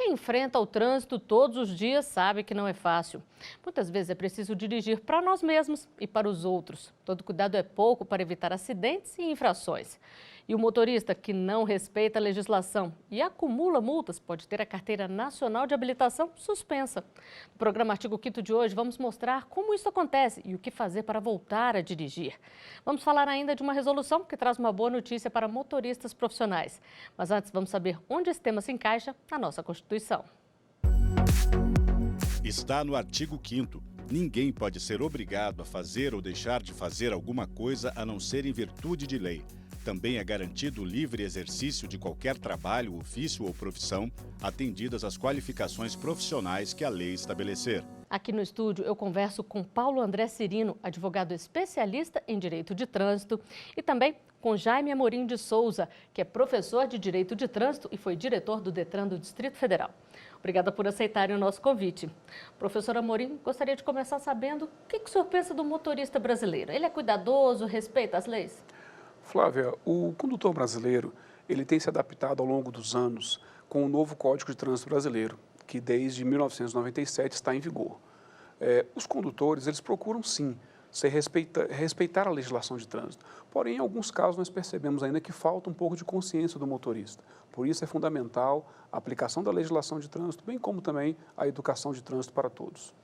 Quem enfrenta o trânsito todos os dias sabe que não é fácil. Muitas vezes é preciso dirigir para nós mesmos e para os outros. Todo cuidado é pouco para evitar acidentes e infrações. E o motorista que não respeita a legislação e acumula multas pode ter a Carteira Nacional de Habilitação suspensa. No programa Artigo 5º de hoje, vamos mostrar como isso acontece e o que fazer para voltar a dirigir. Vamos falar ainda de uma resolução que traz uma boa notícia para motoristas profissionais. Mas antes, vamos saber onde esse tema se encaixa na nossa Constituição. Está no artigo 5º. Ninguém pode ser obrigado a fazer ou deixar de fazer alguma coisa a não ser em virtude de lei. Também é garantido o livre exercício de qualquer trabalho, ofício ou profissão, atendidas as qualificações profissionais que a lei estabelecer. Aqui no estúdio eu converso com Paulo André Cirino, advogado especialista em Direito de Trânsito, e também com Jaime Amorim de Souza, que é professor de Direito de Trânsito e foi diretor do Detran do Distrito Federal. Obrigada por aceitarem o nosso convite. Professor Amorim, gostaria de começar sabendo o que o senhor pensa do motorista brasileiro. Ele é cuidadoso, respeita as leis? Flávia, o condutor brasileiro ele tem se adaptado ao longo dos anos com o novo Código de Trânsito Brasileiro, que desde 1997 está em vigor. Os condutores eles procuram sim respeitar a legislação de trânsito, porém em alguns casos nós percebemos ainda que falta um pouco de consciência do motorista. Por isso é fundamental a aplicação da legislação de trânsito, bem como também a educação de trânsito para todos.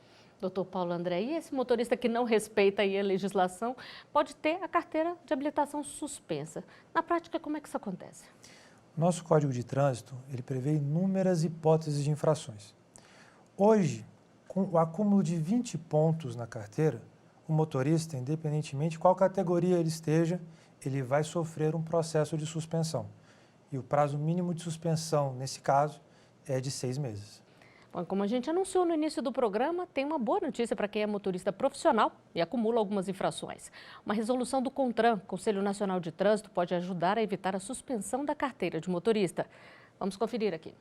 Doutor Paulo André, e esse motorista que não respeita aí a legislação pode ter a carteira de habilitação suspensa. Na prática, como é que isso acontece? Nosso Código de Trânsito, ele prevê inúmeras hipóteses de infrações. Hoje, com o acúmulo de 20 pontos na carteira, o motorista, independentemente de qual categoria ele esteja, ele vai sofrer um processo de suspensão. E o prazo mínimo de suspensão, nesse caso, é de 6 meses. Bom, como a gente anunciou no início do programa, tem uma boa notícia para quem é motorista profissional e acumula algumas infrações. Uma resolução do CONTRAN, Conselho Nacional de Trânsito, pode ajudar a evitar a suspensão da carteira de motorista. Vamos conferir aqui.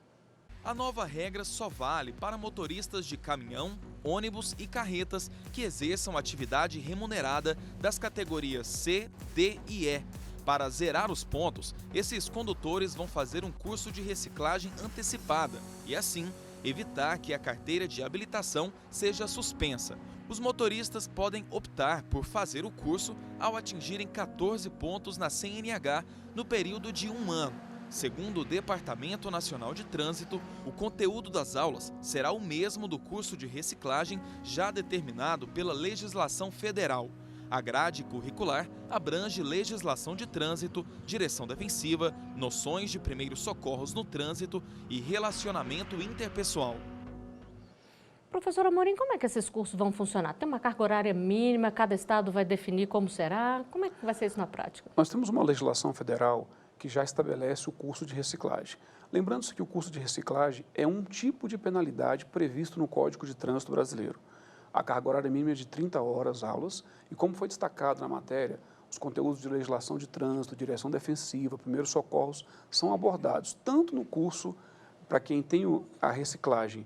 A nova regra só vale para motoristas de caminhão, ônibus e carretas que exerçam atividade remunerada das categorias C, D e E. Para zerar os pontos, esses condutores vão fazer um curso de reciclagem antecipada e, assim, evitar que a carteira de habilitação seja suspensa. Os motoristas podem optar por fazer o curso ao atingirem 14 pontos na CNH no período de 1 ano. Segundo o Departamento Nacional de Trânsito, o conteúdo das aulas será o mesmo do curso de reciclagem já determinado pela legislação federal. A grade curricular abrange legislação de trânsito, direção defensiva, noções de primeiros socorros no trânsito e relacionamento interpessoal. Professor Amorim, como é que esses cursos vão funcionar? Tem uma carga horária mínima, cada estado vai definir como será? Como é que vai ser isso na prática? Nós temos uma legislação federal que já estabelece o curso de reciclagem. Lembrando-se que o curso de reciclagem é um tipo de penalidade previsto no Código de Trânsito Brasileiro. A carga horária mínima é de 30 horas aulas e, como foi destacado na matéria, os conteúdos de legislação de trânsito, direção defensiva, primeiros socorros são abordados tanto no curso para quem tem a reciclagem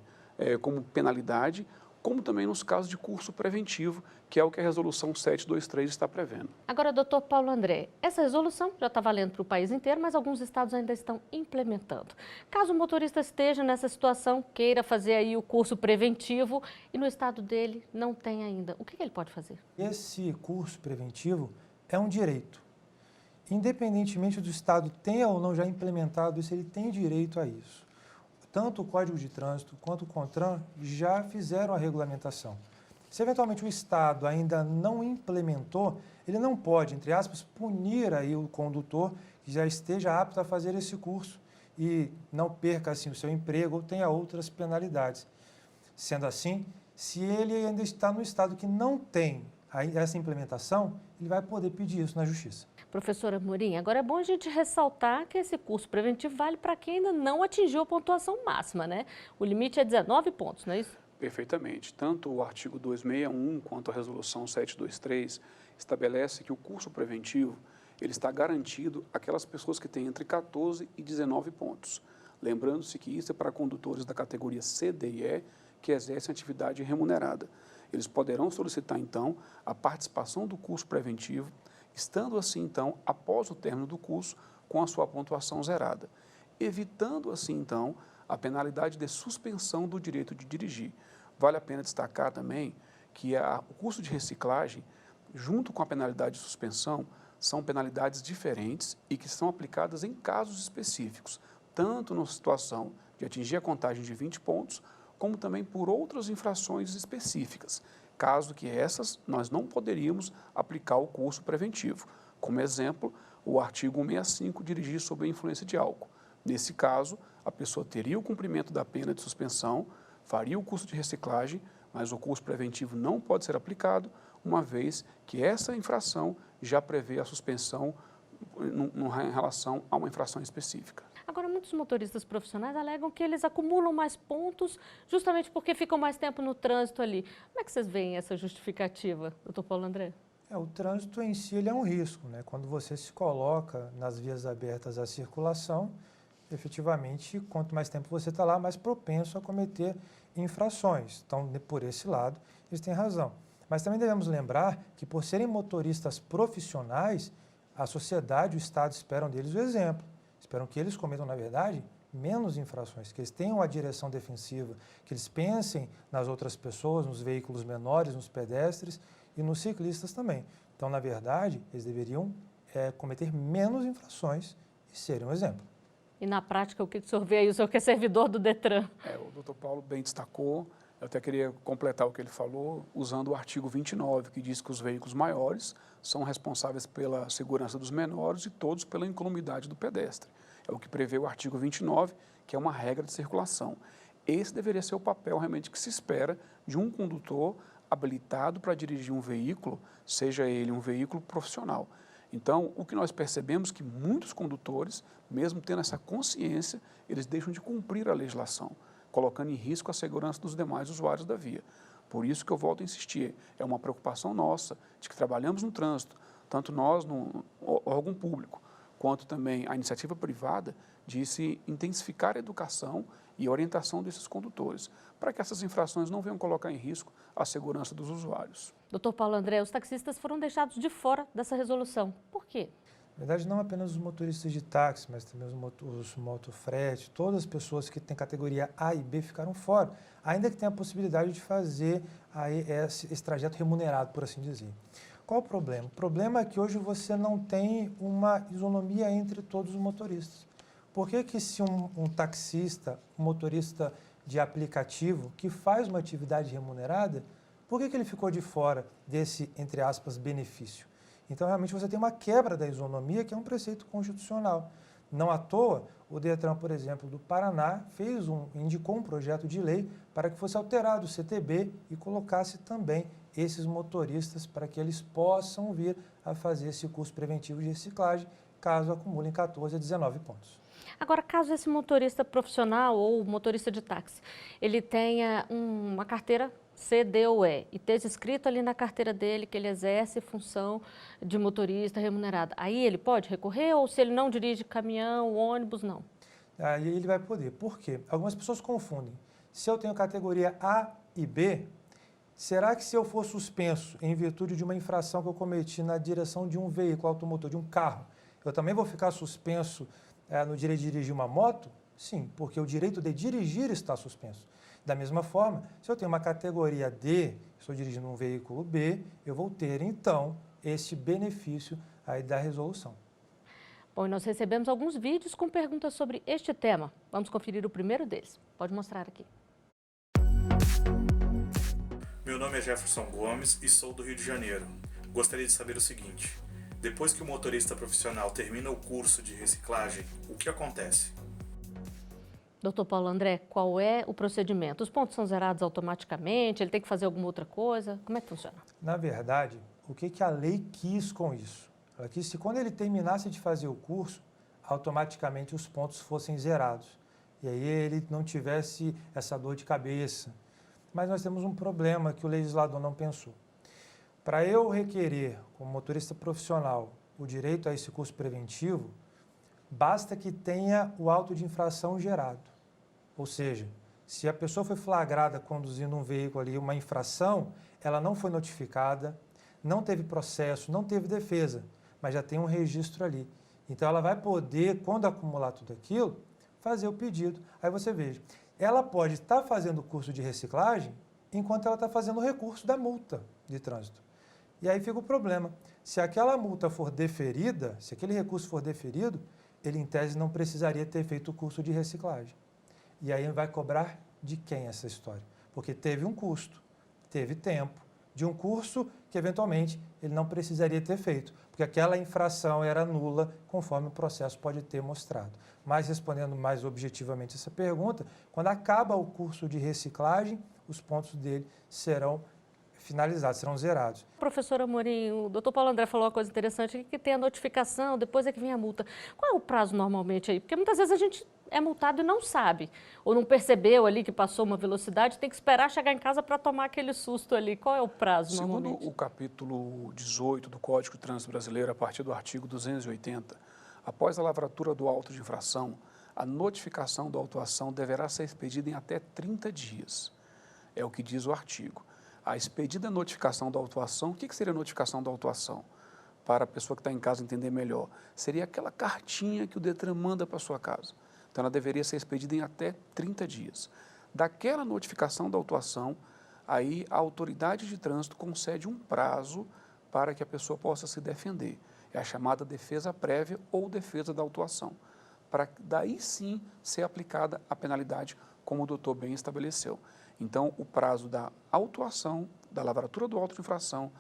como penalidade, como também nos casos de curso preventivo, que é o que a Resolução 723 está prevendo. Agora, doutor Paulo André, essa resolução já está valendo para o país inteiro, mas alguns estados ainda estão implementando. Caso o motorista esteja nessa situação, queira fazer aí o curso preventivo e no estado dele não tem ainda, o que ele pode fazer? Esse curso preventivo é um direito. Independentemente do estado tenha ou não já implementado isso, ele tem direito a isso. Tanto o Código de Trânsito quanto o CONTRAN já fizeram a regulamentação. Se eventualmente o Estado ainda não implementou, ele não pode, entre aspas, punir aí o condutor que já esteja apto a fazer esse curso e não perca assim o seu emprego ou tenha outras penalidades. Sendo assim, se ele ainda está no Estado que não tem essa implementação, ele vai poder pedir isso na Justiça. Professora Amorim, agora é bom a gente ressaltar que esse curso preventivo vale para quem ainda não atingiu a pontuação máxima, né? O limite é 19 pontos, não é isso? Perfeitamente. Tanto o artigo 261 quanto a Resolução 723 estabelece que o curso preventivo ele está garantido àquelas pessoas que têm entre 14 e 19 pontos. Lembrando-se que isso é para condutores da categoria C, D e E que exercem atividade remunerada. Eles poderão solicitar, então, a participação do curso preventivo, estando assim, então, após o término do curso, com a sua pontuação zerada, evitando assim, então, a penalidade de suspensão do direito de dirigir. Vale a pena destacar também que o curso de reciclagem, junto com a penalidade de suspensão, são penalidades diferentes e que são aplicadas em casos específicos, tanto na situação de atingir a contagem de 20 pontos, como também por outras infrações específicas, caso que essas nós não poderíamos aplicar o curso preventivo. Como exemplo, o artigo 165, dirigir sob a influência de álcool. Nesse caso, a pessoa teria o cumprimento da pena de suspensão, faria o curso de reciclagem, mas o curso preventivo não pode ser aplicado, uma vez que essa infração já prevê a suspensão em relação a uma infração específica. Agora, muitos motoristas profissionais alegam que eles acumulam mais pontos justamente porque ficam mais tempo no trânsito ali. Como é que vocês veem essa justificativa, doutor Paulo André? O trânsito em si ele é um risco, né? Quando você se coloca nas vias abertas à circulação, efetivamente, quanto mais tempo você está lá, mais propenso a cometer infrações. Então, por esse lado, eles têm razão. Mas também devemos lembrar que, por serem motoristas profissionais, a sociedade e o Estado esperam deles o exemplo. Esperam que eles cometam, na verdade, menos infrações, que eles tenham a direção defensiva, que eles pensem nas outras pessoas, nos veículos menores, nos pedestres e nos ciclistas também. Então, na verdade, eles deveriam cometer menos infrações e serem um exemplo. E na prática, o que o senhor vê aí? O senhor que é servidor do Detran. O doutor Paulo bem destacou, eu até queria completar o que ele falou, usando o artigo 29, que diz que os veículos maiores são responsáveis pela segurança dos menores e todos pela incolumidade do pedestre. É o que prevê o artigo 29, que é uma regra de circulação. Esse deveria ser o papel realmente que se espera de um condutor habilitado para dirigir um veículo, seja ele um veículo profissional. Então, o que nós percebemos é que muitos condutores, mesmo tendo essa consciência, eles deixam de cumprir a legislação, colocando em risco a segurança dos demais usuários da via. Por isso que eu volto a insistir, é uma preocupação nossa, de que trabalhamos no trânsito, tanto nós no órgão público, quanto também a iniciativa privada, de se intensificar a educação e a orientação desses condutores, para que essas infrações não venham colocar em risco a segurança dos usuários. Doutor Paulo André, os taxistas foram deixados de fora dessa resolução. Por quê? Na verdade, não apenas os motoristas de táxi, mas também os motofrete, todas as pessoas que têm categoria A e B ficaram fora, ainda que tenha a possibilidade de fazer aí esse trajeto remunerado, por assim dizer. Qual o problema? O problema é que hoje você não tem uma isonomia entre todos os motoristas. Por que se um taxista, um motorista de aplicativo que faz uma atividade remunerada, por que ele ficou de fora desse, entre aspas, benefício? Então, realmente, você tem uma quebra da isonomia, que é um preceito constitucional. Não à toa, o Detran, por exemplo, do Paraná, indicou um projeto de lei para que fosse alterado o CTB e colocasse também esses motoristas para que eles possam vir a fazer esse curso preventivo de reciclagem, caso acumulem 14 a 19 pontos. Agora, caso esse motorista profissional ou motorista de táxi, ele tenha uma carteira C, D ou E e esteja escrito ali na carteira dele que ele exerce função de motorista remunerado, aí ele pode recorrer ou se ele não dirige caminhão, ônibus, não? Aí ele vai poder. Por quê? Algumas pessoas confundem. Se eu tenho categoria A e B, será que se eu for suspenso em virtude de uma infração que eu cometi na direção de um veículo automotor, de um carro, eu também vou ficar suspenso no direito de dirigir uma moto? Sim, porque o direito de dirigir está suspenso. Da mesma forma, se eu tenho uma categoria D, estou dirigindo um veículo B, eu vou ter, então, este benefício aí da resolução. Bom, e nós recebemos alguns vídeos com perguntas sobre este tema. Vamos conferir o primeiro deles. Pode mostrar aqui. Meu nome é Jefferson Gomes e sou do Rio de Janeiro. Gostaria de saber o seguinte: depois que o motorista profissional termina o curso de reciclagem, o que acontece? Doutor Paulo André, qual é o procedimento? Os pontos são zerados automaticamente? Ele tem que fazer alguma outra coisa? Como é que funciona? Na verdade, o que a lei quis com isso? Ela quis que quando ele terminasse de fazer o curso, automaticamente os pontos fossem zerados. E aí ele não tivesse essa dor de cabeça. Mas nós temos um problema que o legislador não pensou. Para eu requerer, como motorista profissional, o direito a esse curso preventivo, basta que tenha o auto de infração gerado. Ou seja, se a pessoa foi flagrada conduzindo um veículo ali, uma infração, ela não foi notificada, não teve processo, não teve defesa, mas já tem um registro ali. Então, ela vai poder, quando acumular tudo aquilo, fazer o pedido. Aí você veja, ela pode estar fazendo o curso de reciclagem enquanto ela está fazendo o recurso da multa de trânsito. E aí fica o problema. Se aquela multa for deferida, se aquele recurso for deferido, ele, em tese, não precisaria ter feito o curso de reciclagem. E aí vai cobrar de quem essa história? Porque teve um custo, teve tempo, de um curso que, eventualmente, ele não precisaria ter feito, porque aquela infração era nula, conforme o processo pode ter mostrado. Mas, respondendo mais objetivamente essa pergunta, quando acaba o curso de reciclagem, os pontos dele serão finalizados, serão zerados. Professora Amorim, o doutor Paulo André falou uma coisa interessante, que tem a notificação, depois é que vem a multa. Qual é o prazo normalmente aí? Porque muitas vezes a gente é multado e não sabe, ou não percebeu ali que passou uma velocidade, tem que esperar chegar em casa para tomar aquele susto ali. Qual é o prazo normalmente? Segundo o capítulo 18 do Código de Trânsito Brasileiro, a partir do artigo 280, após a lavratura do auto de infração, a notificação da autuação deverá ser expedida em até 30 dias. É o que diz o artigo. A expedida notificação da autuação, o que seria a notificação da autuação? Para a pessoa que está em casa entender melhor, seria aquela cartinha que o Detran manda para a sua casa. Então, ela deveria ser expedida em até 30 dias. Daquela notificação da autuação, aí a autoridade de trânsito concede um prazo para que a pessoa possa se defender. É a chamada defesa prévia ou defesa da autuação, para daí sim ser aplicada a penalidade, como o doutor bem estabeleceu. Então, o prazo da autuação, da lavratura do auto de infração,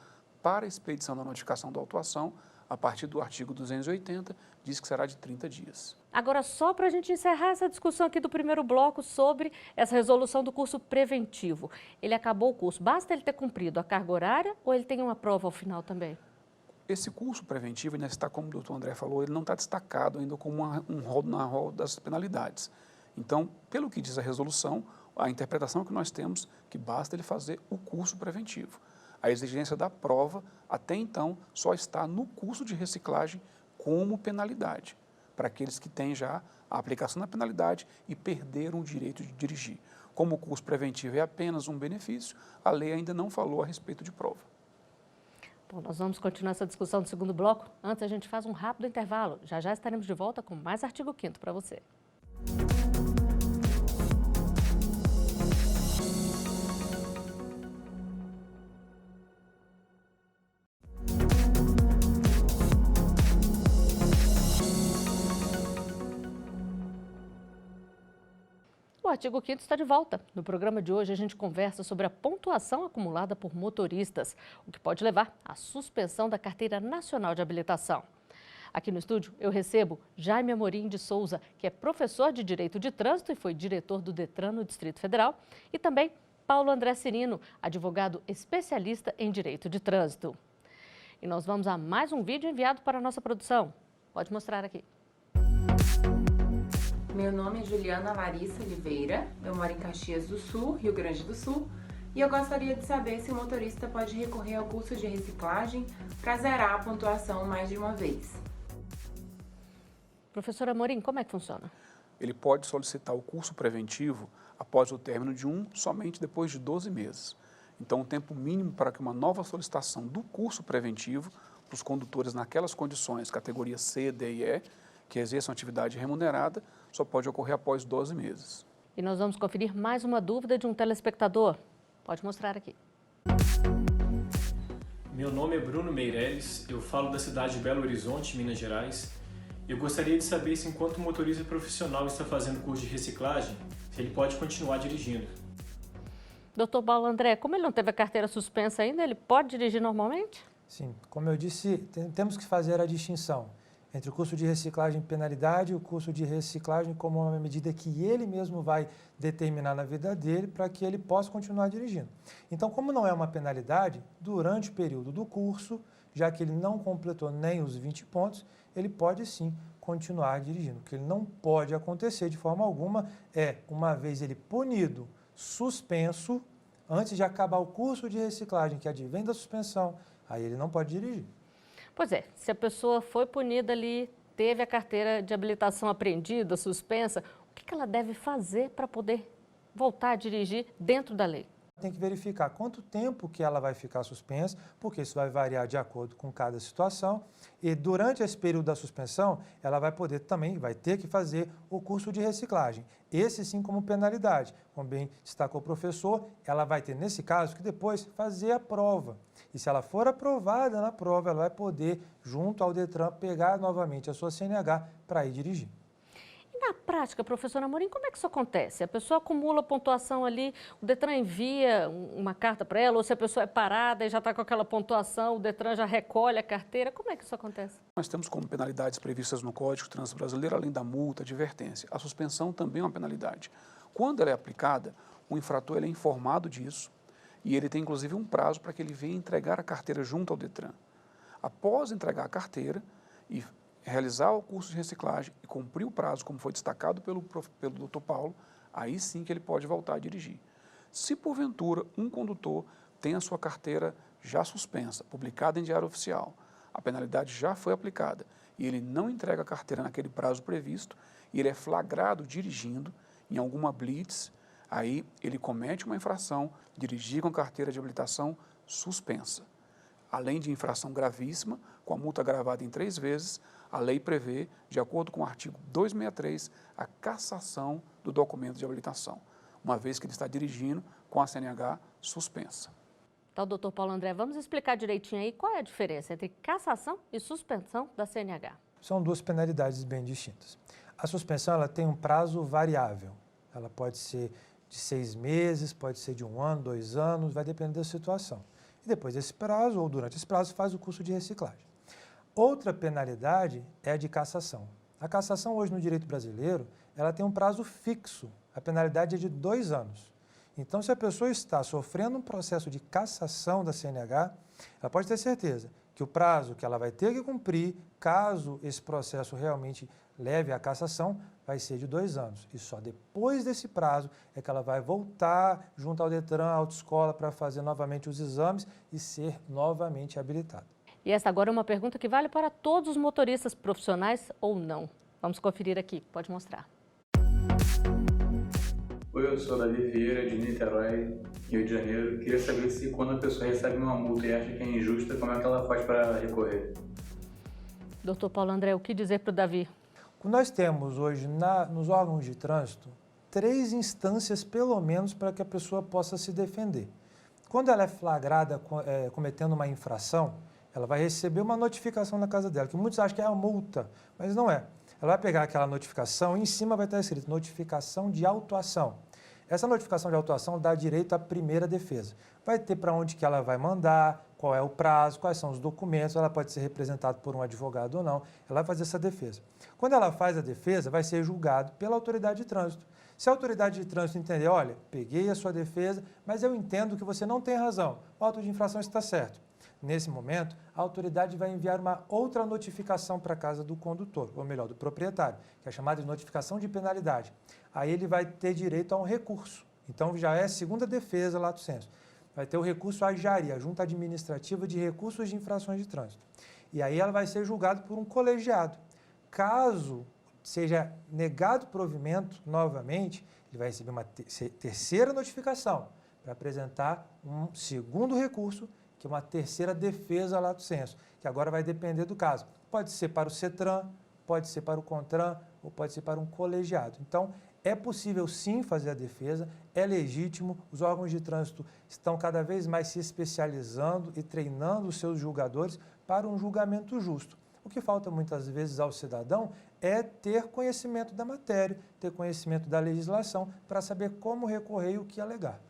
para a expedição da notificação da autuação, a partir do artigo 280, diz que será de 30 dias. Agora, só para a gente encerrar essa discussão aqui do primeiro bloco sobre essa resolução do curso preventivo. Ele acabou o curso, basta ele ter cumprido a carga horária ou ele tem uma prova ao final também? Esse curso preventivo, ainda está, como o doutor André falou, ele não está destacado ainda como um rol na rol das penalidades. Então, pelo que diz a resolução, a interpretação que nós temos que basta ele fazer o curso preventivo. A exigência da prova, até então, só está no curso de reciclagem como penalidade, para aqueles que têm já a aplicação da penalidade e perderam o direito de dirigir. Como o curso preventivo é apenas um benefício, a lei ainda não falou a respeito de prova. Bom, nós vamos continuar essa discussão do segundo bloco. Antes, a gente faz um rápido intervalo. Já já estaremos de volta com mais artigo 5º para você. O artigo 5º está de volta. No programa de hoje, a gente conversa sobre a pontuação acumulada por motoristas, o que pode levar à suspensão da Carteira Nacional de Habilitação. Aqui no estúdio, eu recebo Jaime Amorim de Souza, que é professor de Direito de Trânsito e foi diretor do Detran no Distrito Federal, e também Paulo André Cirino, advogado especialista em Direito de Trânsito. E nós vamos a mais um vídeo enviado para a nossa produção. Pode mostrar aqui. Meu nome é Juliana Larissa Oliveira, eu moro em Caxias do Sul, Rio Grande do Sul, e eu gostaria de saber se o motorista pode recorrer ao curso de reciclagem para zerar a pontuação mais de uma vez. Professora Amorim, como é que funciona? Ele pode solicitar o curso preventivo após o término de somente depois de 12 meses. Então, o tempo mínimo para que uma nova solicitação do curso preventivo para os condutores naquelas condições, categoria C, D e E, que exerçam atividade remunerada, só pode ocorrer após 12 meses. E nós vamos conferir mais uma dúvida de um telespectador. Pode mostrar aqui. Meu nome é Bruno Meirelles, eu falo da cidade de Belo Horizonte, Minas Gerais. Eu gostaria de saber se, enquanto motorista profissional está fazendo curso de reciclagem, se ele pode continuar dirigindo. Doutor Paulo André, como ele não teve a carteira suspensa ainda, ele pode dirigir normalmente? Sim, como eu disse, temos que fazer a distinção entre o curso de reciclagem e penalidade e o curso de reciclagem como uma medida que ele mesmo vai determinar na vida dele para que ele possa continuar dirigindo. Então, como não é uma penalidade, durante o período do curso, já que ele não completou nem os 20 pontos, ele pode sim continuar dirigindo. O que ele não pode acontecer de forma alguma é, uma vez ele punido, suspenso, antes de acabar o curso de reciclagem que advém da suspensão, aí ele não pode dirigir. Pois é, se a pessoa foi punida ali, teve a carteira de habilitação apreendida, suspensa, o que ela deve fazer para poder voltar a dirigir dentro da lei? tem que verificar quanto tempo que ela vai ficar suspensa, porque isso vai variar de acordo com cada situação. E durante esse período da suspensão, ela vai poder também, vai ter que fazer o curso de reciclagem. Esse sim como penalidade. Como bem destacou o professor, ela vai ter, nesse caso, que depois fazer a prova. E se ela for aprovada na prova, ela vai poder, junto ao Detran, pegar novamente a sua CNH para ir dirigir. Na prática, professor Amorim, como é que isso acontece? A pessoa acumula pontuação ali, o Detran envia uma carta para ela, ou se a pessoa é parada e já está com aquela pontuação, o Detran já recolhe a carteira, como é que isso acontece? Nós temos como penalidades previstas no Código de Trânsito Brasileiro, além da multa, advertência, a suspensão também é uma penalidade. Quando ela é aplicada, o infrator ele é informado disso e ele tem inclusive um prazo para que ele venha entregar a carteira junto ao Detran. Após entregar a carteira e realizar o curso de reciclagem e cumprir o prazo, como foi destacado pelo Dr. Paulo, aí sim que ele pode voltar a dirigir. Se porventura um condutor tem a sua carteira já suspensa, publicada em diário oficial, a penalidade já foi aplicada e ele não entrega a carteira naquele prazo previsto e ele é flagrado dirigindo em alguma blitz, aí ele comete uma infração, dirigir com carteira de habilitação suspensa. Além de infração gravíssima, com a multa gravada em 3 vezes, a lei prevê, de acordo com o artigo 263, a cassação do documento de habilitação, uma vez que ele está dirigindo com a CNH suspensa. Então, doutor Paulo André, vamos explicar direitinho aí qual é a diferença entre cassação e suspensão da CNH. São duas penalidades bem distintas. A suspensão ela tem um prazo variável. Ela pode ser de 6 meses, pode ser de 1 ano, 2 anos, vai depender da situação. E depois desse prazo, ou durante esse prazo, faz o curso de reciclagem. Outra penalidade é a de cassação. A cassação hoje no direito brasileiro, ela tem um prazo fixo. A penalidade é de 2 anos. Então, se a pessoa está sofrendo um processo de cassação da CNH, ela pode ter certeza que o prazo que ela vai ter que cumprir, caso esse processo realmente leve à cassação, vai ser de 2 anos. E só depois desse prazo é que ela vai voltar junto ao Detran, à autoescola, para fazer novamente os exames e ser novamente habilitada. E essa agora é uma pergunta que vale para todos os motoristas profissionais ou não. Vamos conferir aqui, pode mostrar. Oi, eu sou Davi Vieira, de Niterói, Rio de Janeiro. Queria saber se quando a pessoa recebe uma multa e acha que é injusta, como é que ela faz para recorrer? Doutor Paulo André, o que dizer para o Davi? Nós temos hoje nos órgãos de trânsito 3 instâncias, pelo menos, para que a pessoa possa se defender. Quando ela é flagrada cometendo uma infração, ela vai receber uma notificação na casa dela, que muitos acham que é a multa, mas não é. Ela vai pegar aquela notificação e em cima vai estar escrito notificação de autuação. Essa notificação de autuação dá direito à primeira defesa. Vai ter para onde que ela vai mandar, qual é o prazo, quais são os documentos, ela pode ser representada por um advogado ou não, ela vai fazer essa defesa. Quando ela faz a defesa, vai ser julgado pela autoridade de trânsito. Se a autoridade de trânsito entender, olha, peguei a sua defesa, mas eu entendo que você não tem razão, o auto de infração está certo. Nesse momento, a autoridade vai enviar uma outra notificação para a casa do condutor, ou melhor, do proprietário, que é chamada de notificação de penalidade. Aí ele vai ter direito a um recurso. Então, já é a segunda defesa, lato sensu. Vai ter o recurso à JARI, a Junta Administrativa de Recursos de Infrações de Trânsito. E aí ela vai ser julgada por um colegiado. Caso seja negado provimento novamente, ele vai receber uma terceira notificação para apresentar um segundo recurso, que é uma terceira defesa lato sensu, que agora vai depender do caso. Pode ser para o CETRAN, pode ser para o CONTRAN ou pode ser para um colegiado. Então, é possível sim fazer a defesa, é legítimo, os órgãos de trânsito estão cada vez mais se especializando e treinando os seus julgadores para um julgamento justo. O que falta muitas vezes ao cidadão é ter conhecimento da matéria, ter conhecimento da legislação para saber como recorrer e o que alegar.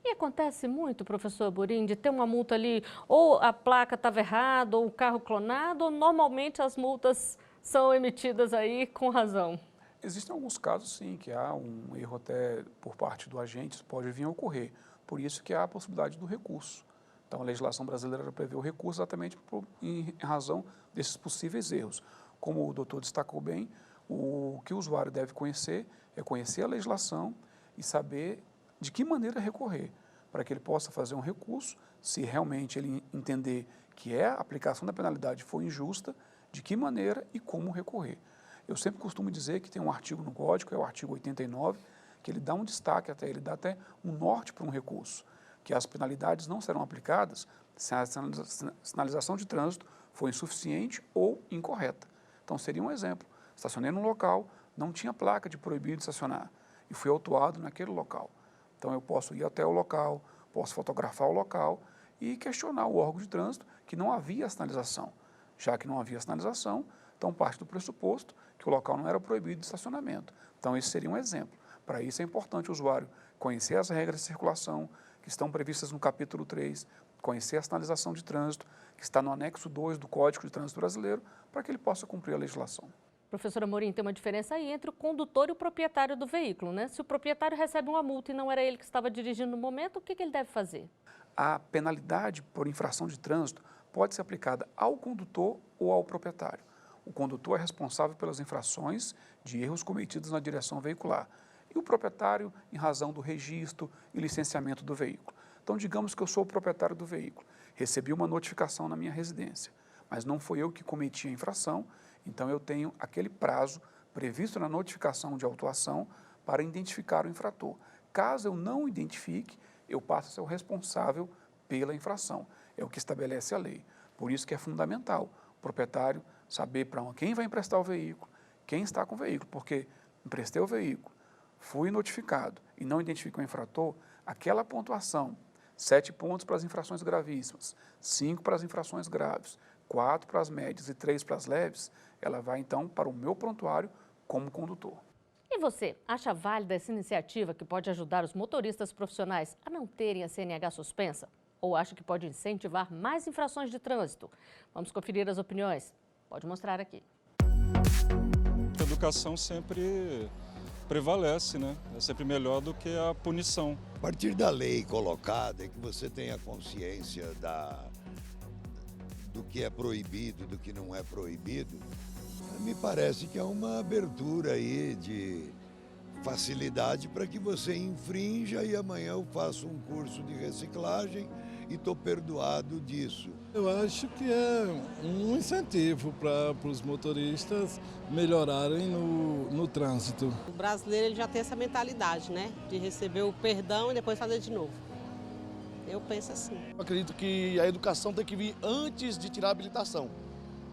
E acontece muito, professor Burim, de ter uma multa ali, ou a placa estava errada, ou o carro clonado, ou normalmente as multas são emitidas aí com razão? Existem alguns casos, sim, que há um erro até por parte do agente, isso pode vir a ocorrer. Por isso que há a possibilidade do recurso. Então, a legislação brasileira prevê o recurso exatamente em razão desses possíveis erros. Como o doutor destacou bem, o que o usuário deve conhecer é conhecer a legislação e saber de que maneira recorrer, para que ele possa fazer um recurso, se realmente ele entender que a aplicação da penalidade foi injusta, de que maneira e como recorrer. Eu sempre costumo dizer que tem um artigo no Código, é o artigo 89, que ele dá um destaque, ele dá até um norte para um recurso. que as penalidades não serão aplicadas se a sinalização de trânsito for insuficiente ou incorreta. Então, seria um exemplo. Estacionei num local, não tinha placa de proibido de estacionar e fui autuado naquele local. Então, eu posso ir até o local, posso fotografar o local e questionar o órgão de trânsito que não havia sinalização. Já que não havia sinalização, então parte do pressuposto que o local não era proibido de estacionamento. Então, esse seria um exemplo. Para isso é importante o usuário conhecer as regras de circulação que estão previstas no capítulo 3, conhecer a sinalização de trânsito, que está no anexo 2 do Código de Trânsito Brasileiro, para que ele possa cumprir a legislação. Professora Amorim, tem uma diferença aí entre o condutor e o proprietário do veículo, né? Se o proprietário recebe uma multa e não era ele que estava dirigindo no momento, o que ele deve fazer? A penalidade por infração de trânsito pode ser aplicada ao condutor ou ao proprietário. O condutor é responsável pelas infrações de erros cometidos na direção veicular e o proprietário em razão do registro e licenciamento do veículo. Então, digamos que eu sou o proprietário do veículo, recebi uma notificação na minha residência, mas não foi eu que cometi a infração, então eu tenho aquele prazo previsto na notificação de autuação para identificar o infrator. Caso eu não identifique, eu passo a ser o responsável pela infração. É o que estabelece a lei. Por isso que é fundamental o proprietário saber para quem vai emprestar o veículo, quem está com o veículo, porque emprestei o veículo, fui notificado e não identificou o infrator, aquela pontuação, 7 pontos para as infrações gravíssimas, 5 para as infrações graves, 4 para as médias e 3 para as leves, ela vai então para o meu prontuário como condutor. E você, acha válida essa iniciativa que pode ajudar os motoristas profissionais a não terem a CNH suspensa? Ou acha que pode incentivar mais infrações de trânsito? Vamos conferir as opiniões. Pode mostrar aqui. A educação sempre prevalece, né? É sempre melhor do que a punição. A partir da lei colocada, é que você tenha consciência do que é proibido, do que não é proibido, me parece que é uma abertura aí de facilidade para que você infrinja e amanhã eu faço um curso de reciclagem e estou perdoado disso. Eu acho que é um incentivo para os motoristas melhorarem no trânsito. O brasileiro ele já tem essa mentalidade, né? De receber o perdão e depois fazer de novo. Eu penso assim. Eu acredito que a educação tem que vir antes de tirar a habilitação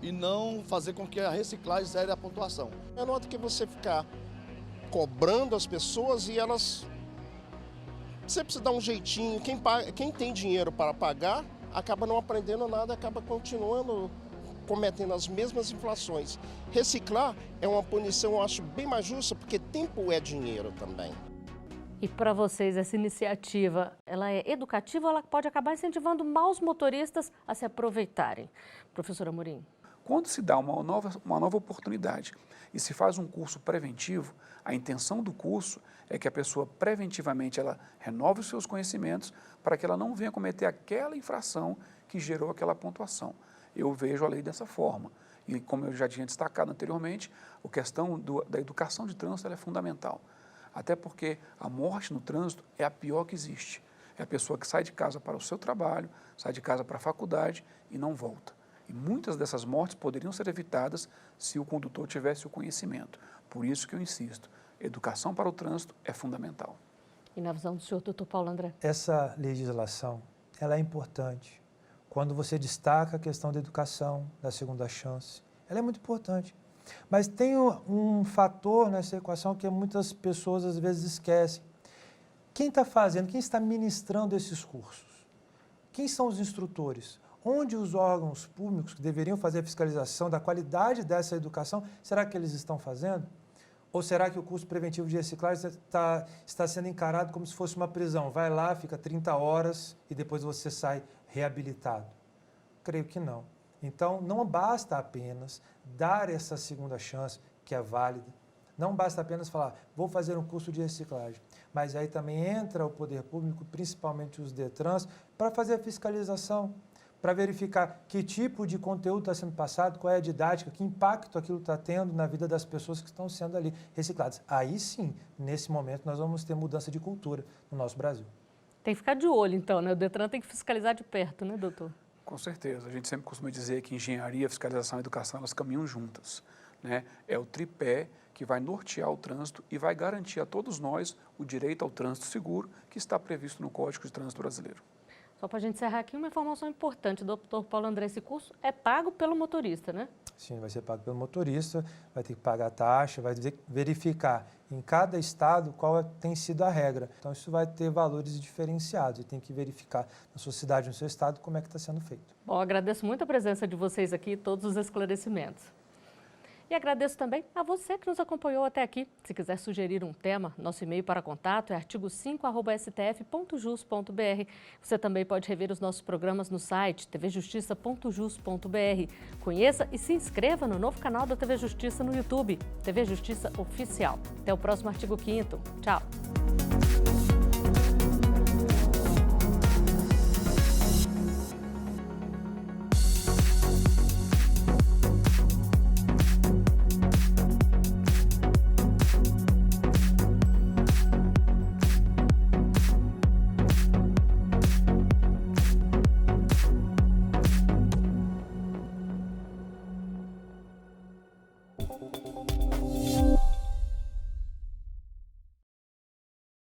e não fazer com que a reciclagem zere a pontuação. Eu noto que você ficar cobrando as pessoas e elas... Você precisa dar um jeitinho. Quem tem dinheiro para pagar acaba não aprendendo nada, acaba continuando cometendo as mesmas infrações. Reciclar é uma punição, eu acho, bem mais justa, porque tempo é dinheiro também. E para vocês, essa iniciativa, ela é educativa ou ela pode acabar incentivando maus motoristas a se aproveitarem? Professora Amorim. Quando se dá uma nova oportunidade e se faz um curso preventivo, a intenção do curso é que a pessoa preventivamente ela renove os seus conhecimentos para que ela não venha cometer aquela infração que gerou aquela pontuação. Eu vejo a lei dessa forma. E como eu já tinha destacado anteriormente, a questão da educação de trânsito ela é fundamental. Até porque a morte no trânsito é a pior que existe. É a pessoa que sai de casa para o seu trabalho, sai de casa para a faculdade e não volta. E muitas dessas mortes poderiam ser evitadas se o condutor tivesse o conhecimento. Por isso que eu insisto, educação para o trânsito é fundamental. E na visão do senhor, doutor Paulo André? Essa legislação, ela é importante. Quando você destaca a questão da educação, da segunda chance, ela é muito importante. Mas tem um fator nessa equação que muitas pessoas às vezes esquecem. Quem está fazendo, quem está ministrando esses cursos? Quem são os instrutores? Onde os órgãos públicos que deveriam fazer a fiscalização da qualidade dessa educação, será que eles estão fazendo? Ou será que o curso preventivo de reciclagem está sendo encarado como se fosse uma prisão? Vai lá, fica 30 horas e depois você sai reabilitado? Creio que não. Então, não basta apenas dar essa segunda chance, que é válida. Não basta apenas falar, vou fazer um curso de reciclagem. Mas aí também entra o poder público, principalmente os DETRANs, para fazer a fiscalização, para verificar que tipo de conteúdo está sendo passado, qual é a didática, que impacto aquilo está tendo na vida das pessoas que estão sendo ali recicladas. Aí sim, nesse momento, nós vamos ter mudança de cultura no nosso Brasil. Tem que ficar de olho, então, né? O DETRAN tem que fiscalizar de perto, né, doutor? Com certeza. A gente sempre costuma dizer que engenharia, fiscalização e educação, elas caminham juntas. né? É o tripé que vai nortear o trânsito e vai garantir a todos nós o direito ao trânsito seguro que está previsto no Código de Trânsito Brasileiro. Só para a gente encerrar aqui, uma informação importante, Dr. Paulo André, esse curso é pago pelo motorista, né? Sim, vai ser pago pelo motorista, vai ter que pagar a taxa, vai verificar em cada estado qual tem sido a regra. Então, isso vai ter valores diferenciados e tem que verificar na sua cidade, no seu estado, como é que está sendo feito. Bom, agradeço muito a presença de vocês aqui e todos os esclarecimentos. E agradeço também a você que nos acompanhou até aqui. Se quiser sugerir um tema, nosso e-mail para contato é artigo5@stf.jus.br. Você também pode rever os nossos programas no site tvjustiça.jus.br. Conheça e se inscreva no novo canal da TV Justiça no YouTube, TV Justiça Oficial. Até o próximo Artigo 5º. Tchau!